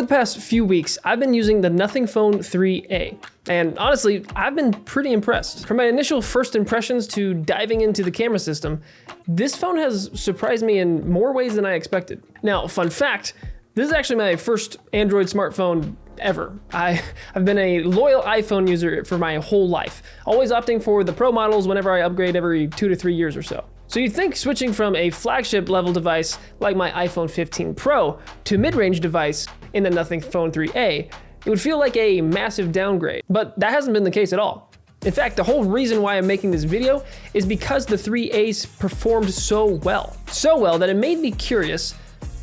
the past few weeks, I've been using the Nothing Phone 3A, and honestly, I've been pretty impressed. From my initial first impressions to diving into the camera system, this phone has surprised me in more ways than I expected. Now, fun fact, this is actually my first Android smartphone ever. I've been a loyal iPhone user for my whole life, always opting for the Pro models whenever I upgrade every 2 to 3 years or so. So you'd think switching from a flagship level device like my iPhone 15 Pro to mid-range device in the Nothing Phone 3A, it would feel like a massive downgrade, but that hasn't been the case at all. In fact, the whole reason why I'm making this video is because the 3As performed so well that it made me curious,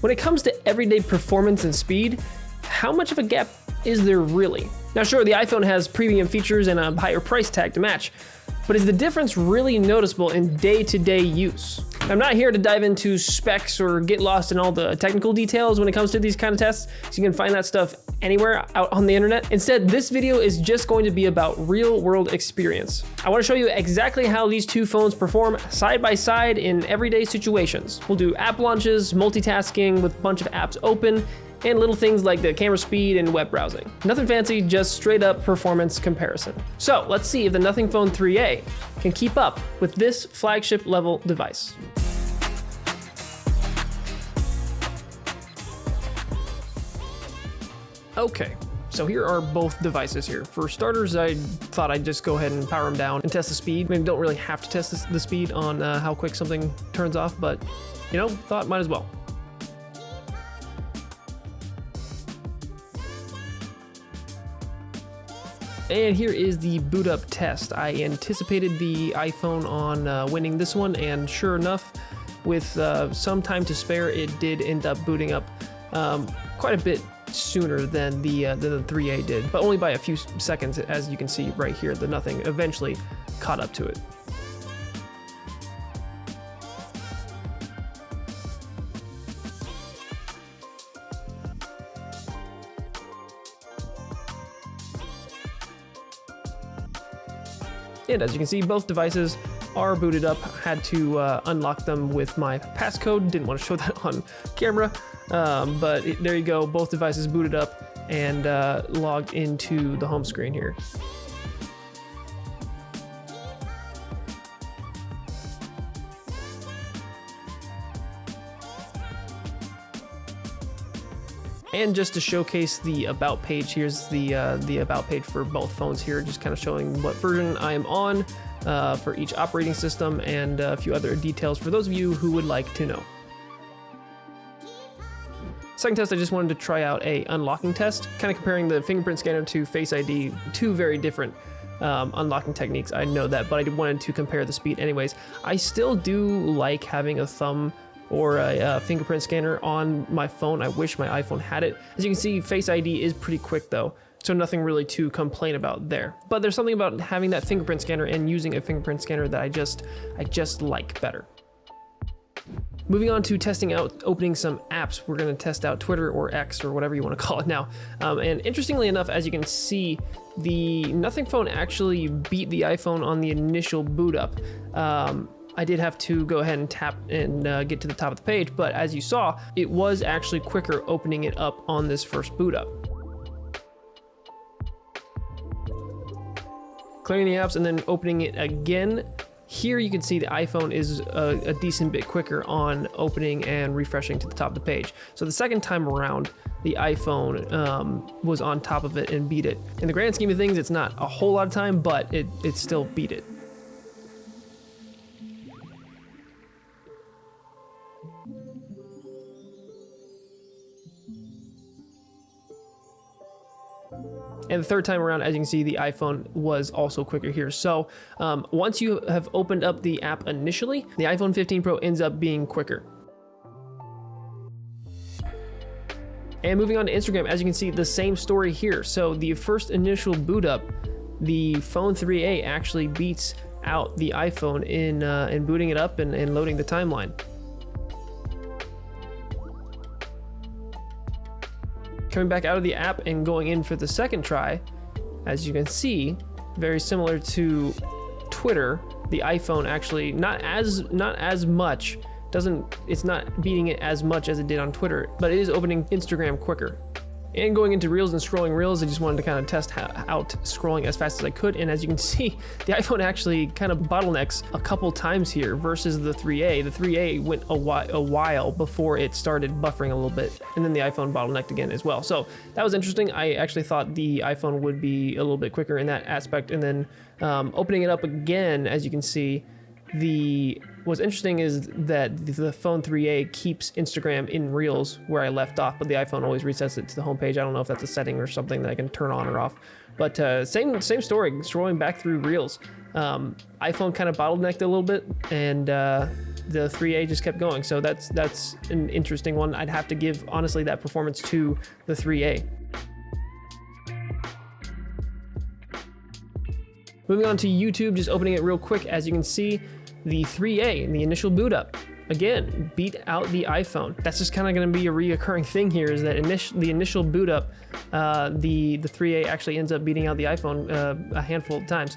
when it comes to everyday performance and speed, how much of a gap is there really? Now sure, the iPhone has premium features and a higher price tag to match, but is the difference really noticeable in day-to-day use? I'm not here to dive into specs or get lost in all the technical details when it comes to these kind of tests, so you can find that stuff anywhere out on the internet. Instead, this video is just going to be about real-world experience. I want to show you exactly how these two phones perform side by side in everyday situations. We'll do app launches, multitasking with a bunch of apps open, and little things like the camera speed and web browsing. Nothing fancy, just straight up performance comparison. So let's see if the Nothing Phone 3A can keep up with this flagship level device. Okay, so here are both devices here. For starters, I thought I'd just go ahead and power them down and test the speed. I mean, don't really have to test the speed on how quick something turns off, but you know, thought might as well. And here is the boot up test. I anticipated the iPhone on winning this one, and sure enough, with some time to spare, it did end up booting up quite a bit sooner than the 3A did, but only by a few seconds. As you can see right here, the Nothing eventually caught up to it. And as you can see, both devices are booted up. Had to unlock them with my passcode. Didn't want to show that on camera, but there you go. Both devices booted up and logged into the home screen here. And just to showcase the about page, here's the about page for both phones here, just kind of showing what version I am on for each operating system and a few other details for those of you who would like to know. Second test, I just wanted to try out a unlocking test, kind of comparing the fingerprint scanner to Face ID, two very different unlocking techniques. I know that, but I wanted to compare the speed anyways. I still do like having a thumb or a fingerprint scanner on my phone. I wish my iPhone had it. As you can see, Face ID is pretty quick though, so nothing really to complain about there. But there's something about having that fingerprint scanner and using a fingerprint scanner that I just like better. Moving on to testing out opening some apps, we're gonna test out Twitter or X or whatever you wanna call it now. And interestingly enough, as you can see, the Nothing Phone actually beat the iPhone on the initial boot up. I did have to go ahead and tap and get to the top of the page, but as you saw, it was actually quicker opening it up on this first boot up. Clearing the apps and then opening it again. Here you can see the iPhone is a decent bit quicker on opening and refreshing to the top of the page. So the second time around, the iPhone was on top of it and beat it. In the grand scheme of things, it's not a whole lot of time, but it still beat it. And the third time around, as you can see, the iPhone was also quicker here. So once you have opened up the app initially, the iPhone 15 Pro ends up being quicker. And moving on to Instagram, as you can see, the same story here. So the first initial boot up, the Phone 3A actually beats out the iPhone in booting it up and loading the timeline. Coming back out of the app and going in for the second try, as you can see, very similar to Twitter, the iPhone actually not as much, it's not beating it as much as it did on Twitter, but it is opening Instagram quicker. And going into Reels and scrolling Reels, I just wanted to kind of test out scrolling as fast as I could. And as you can see, the iPhone actually kind of bottlenecks a couple times here versus the 3A. The 3A went a while before it started buffering a little bit, and then the iPhone bottlenecked again as well. So that was interesting. I actually thought the iPhone would be a little bit quicker in that aspect. And then opening it up again, as you can see, what's interesting is that the phone 3A keeps Instagram in Reels where I left off, but the iPhone always resets it to the homepage. I don't know if that's a setting or something that I can turn on or off, but same story, scrolling back through Reels. iPhone kind of bottlenecked a little bit, and the 3A just kept going. So that's an interesting one. I'd have to give, honestly, that performance to the 3A. Moving on to YouTube, just opening it real quick. As you can see, the 3A in the initial boot up, again, beat out the iPhone. That's just kind of going to be a reoccurring thing here, is that the initial boot up, the 3A actually ends up beating out the iPhone a handful of times.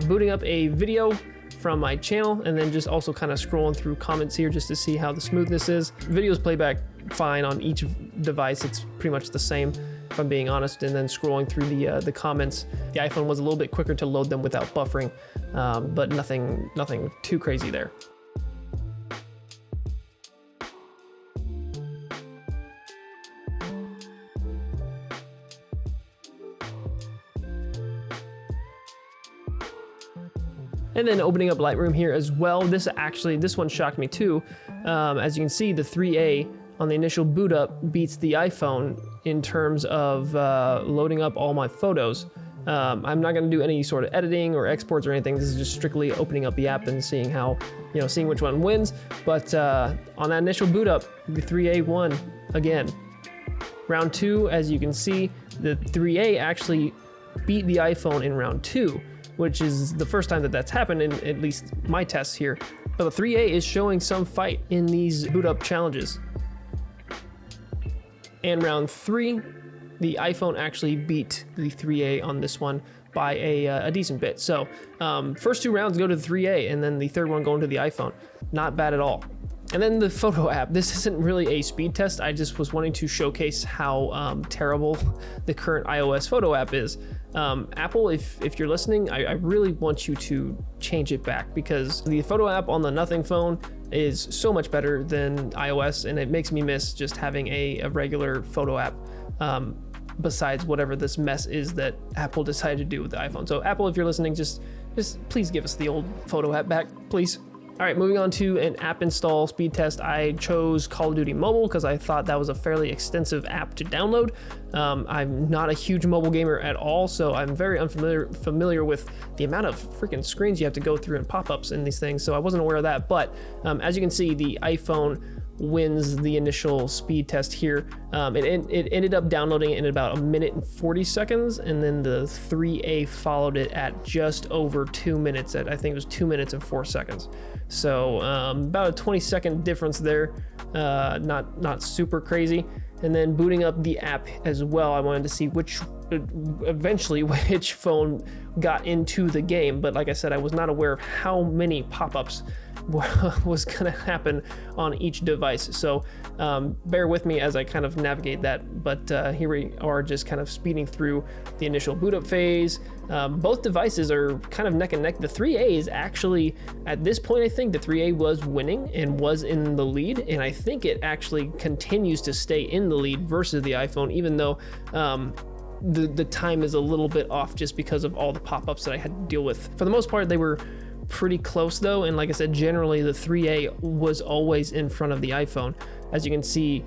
Booting up a video from my channel, and then just also kind of scrolling through comments here just to see how the smoothness is. Videos play back fine on each device. It's pretty much the same, if I'm being honest. And then scrolling through the comments, the iPhone was a little bit quicker to load them without buffering, but nothing too crazy there. And then opening up Lightroom here as well. This one shocked me too. As you can see, the 3A on the initial boot up beats the iPhone in terms of loading up all my photos. I'm not going to do any sort of editing or exports or anything. This is just strictly opening up the app and seeing seeing which one wins. But on that initial boot up, the 3A won again. Round 2, as you can see, the 3A actually beat the iPhone in round 2, which is the first time that that's happened in at least my tests here. But the 3A is showing some fight in these boot up challenges. And round 3, the iPhone actually beat the 3A on this one by a decent bit. So first 2 rounds go to the 3A, and then the third one going to the iPhone. Not bad at all. And then the photo app. This isn't really a speed test. I just was wanting to showcase how terrible the current iOS photo app is. Apple, if you're listening, I really want you to change it back, because the photo app on the Nothing phone is so much better than iOS, and it makes me miss just having a regular photo app besides whatever this mess is that Apple decided to do with the iPhone. So Apple, if you're listening, just please give us the old photo app back, please. All right, moving on to an app install speed test. I chose Call of Duty Mobile because I thought that was a fairly extensive app to download. I'm not a huge mobile gamer at all, so I'm very unfamiliar with the amount of freaking screens you have to go through and pop-ups in these things, so I wasn't aware of that. But as you can see, the iPhone wins the initial speed test here. It ended up downloading it in about 1 minute and 40 seconds, and then the 3A followed it at just over 2 minutes. I think it was 2 minutes and 4 seconds. So about a 20-second difference there. Not super crazy. And then booting up the app as well, I wanted to see eventually which phone got into the game. But like I said, I was not aware of how many pop-ups was gonna happen on each device. So bear with me as I kind of navigate that. But here we are, just kind of speeding through the initial boot up phase. Both devices are kind of neck and neck. The 3A is actually, at this point, I think the 3A was winning and was in the lead, and I think it actually continues to stay in the lead versus the iPhone, even though the time is a little bit off just because of all the pop-ups that I had to deal with. For the most part, they were pretty close though, and like I said, generally the 3A was always in front of the iPhone. As you can see,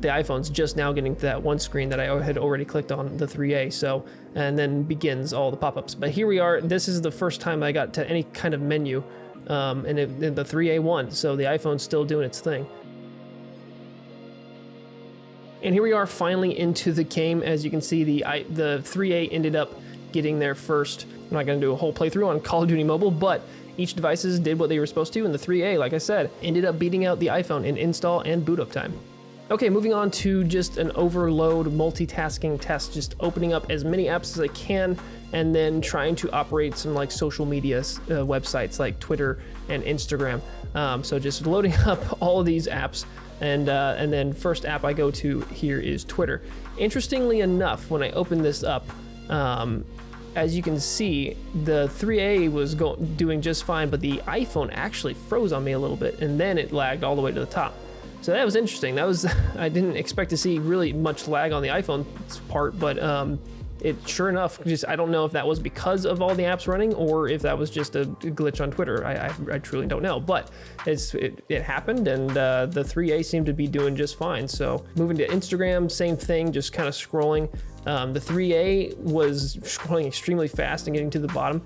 the iPhone's just now getting to that one screen that I had already clicked on, the 3A, so, and then begins all the pop-ups. But here we are, this is the first time I got to any kind of menu, and the 3A won, so the iPhone's still doing its thing. And here we are finally into the game. As you can see, the 3A ended up getting there first. I'm not gonna do a whole playthrough on Call of Duty Mobile, but each devices did what they were supposed to, and the 3A, like I said, ended up beating out the iPhone in install and boot up time. Okay, moving on to just an overload multitasking test, just opening up as many apps as I can, and then trying to operate some like social media websites like Twitter and Instagram. So just loading up all of these apps, and then first app I go to here is Twitter. Interestingly enough, when I opened this up, as you can see, the 3A was doing just fine, but the iPhone actually froze on me a little bit, and then it lagged all the way to the top. So that was interesting. That was, I didn't expect to see really much lag on the iPhone part, but it sure enough, I don't know if that was because of all the apps running or if that was just a glitch on Twitter. I truly don't know, but it happened, and the 3A seemed to be doing just fine. So moving to Instagram, same thing, just kind of scrolling. The 3A was scrolling extremely fast and getting to the bottom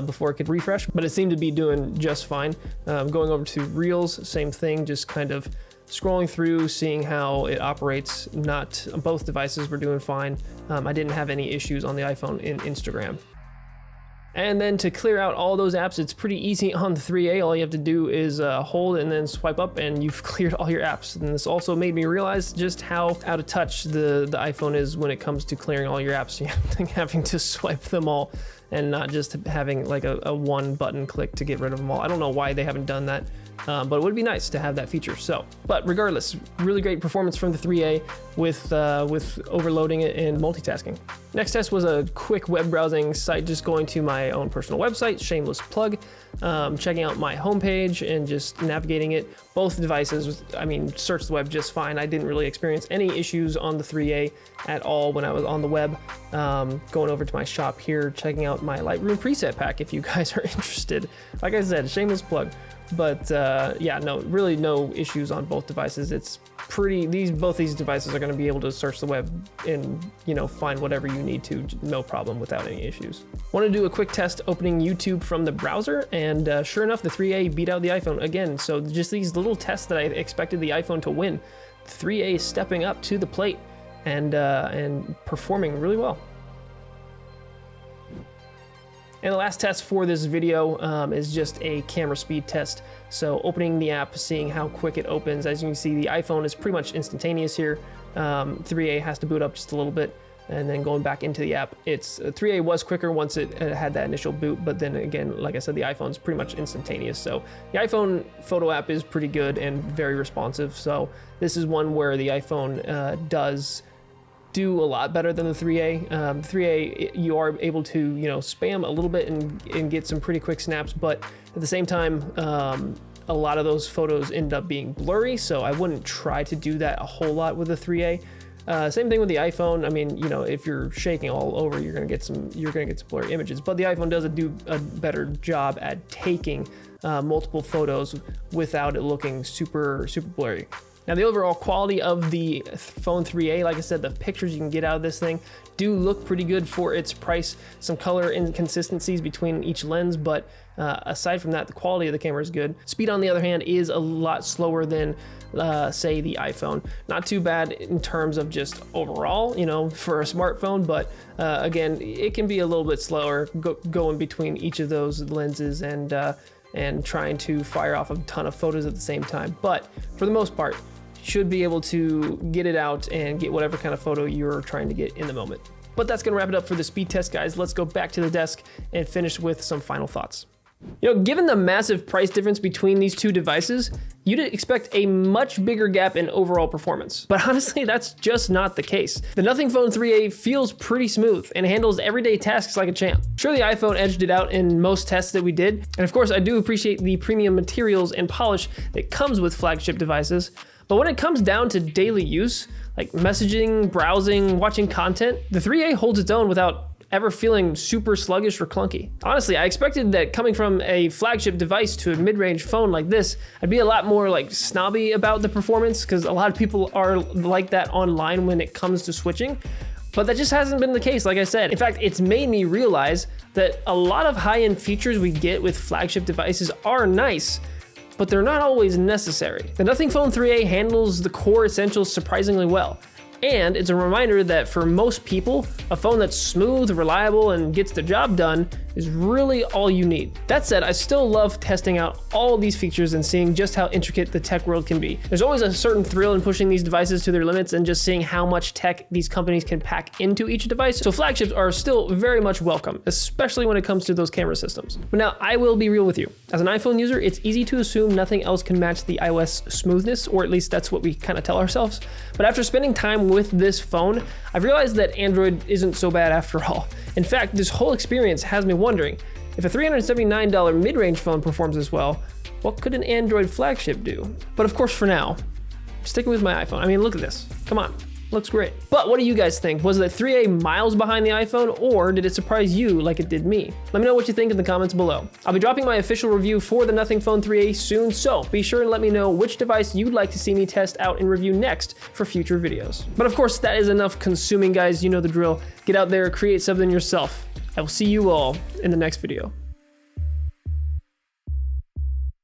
before it could refresh, but it seemed to be doing just fine. Going over to Reels, same thing, just kind of scrolling through, seeing how it operates. Not both devices were doing fine. I didn't have any issues on the iPhone in Instagram. And then to clear out all those apps, it's pretty easy on the 3A. All you have to do is hold and then swipe up, and you've cleared all your apps. And this also made me realize just how out of touch the iPhone is when it comes to clearing all your apps. You're having to swipe them all and not just having like a one button click to get rid of them all. I don't know why they haven't done that, but it would be nice to have that feature. So, but regardless, really great performance from the 3A with overloading it and multitasking. Next test was a quick web browsing site, just going to my own personal website, shameless plug, checking out my homepage and just navigating it. Both devices, I mean, searched the web just fine. I didn't really experience any issues on the 3A at all when I was on the web. Going over to my shop here, checking out my Lightroom preset pack if you guys are interested. Like I said, shameless plug. But yeah, no, really no issues on both devices. It's pretty, both these devices are going to be able to search the web and, you know, find whatever you need to, no problem, without any issues. Want to do a quick test opening YouTube from the browser, and sure enough, the 3A beat out the iPhone again. So just these little tests that I expected the iPhone to win, the 3A is stepping up to the plate and performing really well. And the last test for this video is just a camera speed test. So opening the app, seeing how quick it opens. As you can see, the iPhone is pretty much instantaneous here. 3A has to boot up just a little bit, and then going back into the app, 3A was quicker once it had that initial boot, but then again, like I said, the iPhone's pretty much instantaneous. So the iPhone photo app is pretty good and very responsive. So this is one where the iPhone does do a lot better than the 3A. 3A, you are able to, you know, spam a little bit and get some pretty quick snaps, but at the same time, a lot of those photos end up being blurry, so I wouldn't try to do that a whole lot with the 3A. Same thing with the iPhone. I mean, you know, if you're shaking all over, you're gonna get some blurry images, but the iPhone does do a better job at taking multiple photos without it looking super blurry. Now, the overall quality of the phone 3A, like I said, the pictures you can get out of this thing do look pretty good for its price. Some color inconsistencies between each lens, but aside from that, the quality of the camera is good. Speed, on the other hand, is a lot slower than, say, the iPhone. Not too bad in terms of just overall, you know, for a smartphone, but again, it can be a little bit slower going between each of those lenses and trying to fire off a ton of photos at the same time. But for the most part, should be able to get it out and get whatever kind of photo you're trying to get in the moment. But that's gonna wrap it up for the speed test, guys. Let's go back to the desk and finish with some final thoughts. You know, given the massive price difference between these two devices, you'd expect a much bigger gap in overall performance. But honestly, that's just not the case. The Nothing Phone 3A feels pretty smooth and handles everyday tasks like a champ. Sure, the iPhone edged it out in most tests that we did, and of course, I do appreciate the premium materials and polish that comes with flagship devices. But when it comes down to daily use, like messaging, browsing, watching content, the 3A holds its own without ever feeling super sluggish or clunky. Honestly, I expected that coming from a flagship device to a mid-range phone like this, I'd be a lot more like snobby about the performance, because a lot of people are like that online when it comes to switching. But that just hasn't been the case, like I said. In fact, it's made me realize that a lot of high-end features we get with flagship devices are nice, but they're not always necessary. The Nothing Phone 3A handles the core essentials surprisingly well. And it's a reminder that for most people, a phone that's smooth, reliable, and gets the job done is really all you need. That said, I still love testing out all these features and seeing just how intricate the tech world can be. There's always a certain thrill in pushing these devices to their limits and just seeing how much tech these companies can pack into each device. So flagships are still very much welcome, especially when it comes to those camera systems. But now, I will be real with you. As an iPhone user, it's easy to assume nothing else can match the iOS smoothness, or at least that's what we kind of tell ourselves. But after spending time with this phone, I've realized that Android isn't so bad after all. In fact, this whole experience has me wondering, if a $379 mid-range phone performs this well, what could an Android flagship do? But of course, for now, sticking with my iPhone. I mean, look at this. Come on. Looks great. But what do you guys think? Was the 3A miles behind the iPhone, or did it surprise you like it did me? Let me know what you think in the comments below. I'll be dropping my official review for the Nothing Phone 3A soon, so be sure and let me know which device you'd like to see me test out and review next for future videos. But of course, that is enough consuming, guys. You know the drill. Get out there, create something yourself. I will see you all in the next video.